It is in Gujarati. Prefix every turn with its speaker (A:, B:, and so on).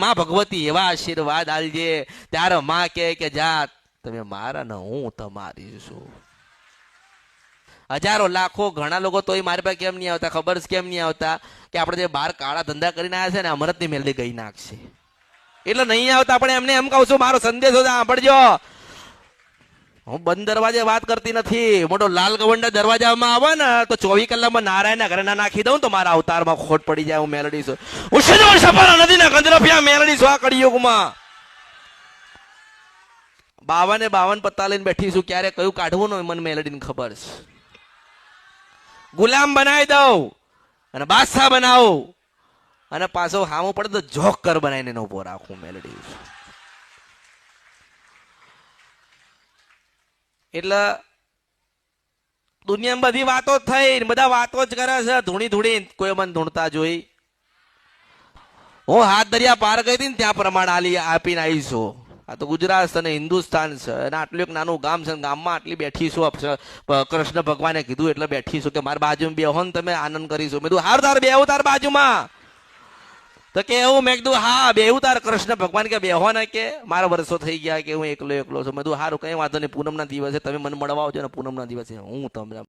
A: માં ભગવતી એવા આશીર્વાદ આલજે ત્યારે માં કે જા તમે મારા ને હું તમારી છું. હજારો લાખો ઘણા લોકો તોય મારી પાસે કેમ નહીં આવતા, ખબર છે કેમ નહીં આવતા કે આપણે જે બહાર કાળા ધંધા કરીને આવ્યા છે ને અમૃતની મેલડી ગઈ નાખશે એટલે નહીં આવતા. આપણે એમને એમ કહું છું મારો સંદેશો સાંભળજો. હું બંધ દરવાજે વાત કરતી નથી. મોટો લાલ ગવંડા દરવાજામાં આવે ને તો 24 કલાકમાં નારાયણના ઘરે ના નાખી દઉં તો મારા અવતારમાં ખોટ પડી જાય. હું મેલડી છું, હું સજવણ સપારા નદીના ગંધરફિયા મેલડી છું આ કળિયુગમાં. 52 પત્તા લઈને બેઠી છું. ક્યારે કયું કાઢવું ને મને મેલડીને ખબર છે. ગુલામ બનાવી દઉં અને બાદશાહ બનાવું અને પાછો હામું પડે તો જોકર બનાવીને ઉભો રાખું. મેલડી એટલે દુનિયામાં બધી વાતો થઈ, બધા વાતો જ કરે છે ધૂણી ધૂણી. કોઈ મને ધૂણતા જોઈ. હું હાથ દરિયા પાર ગઈ હતી ને ત્યાં પ્રમાણ આપીને આવીશું. આ તો ગુજરાત અને હિન્દુસ્તાન છે અને આટલું એક નાનું ગામ છે. ગામમાં આટલી બેઠી છું. કૃષ્ણ ભગવાને કીધું એટલે બેઠી છું કે મારી બાજુમાં બેહો ને તમે આનંદ કરીશું. મેં કીધું હાર તાર બેહું તાર બાજુમાં તો કે એવું. મેં કીધું હા બેહું તાર. કૃષ્ણ ભગવાન કે બેહો ને કે મારા વર્ષો થઈ ગયા કે હું એકલો છું. મેં કીધું સારું કઈ વાંધો નહીં. પૂનમના દિવસે તમે મને મળવા આવજો ને પૂનમના દિવસે હું તમને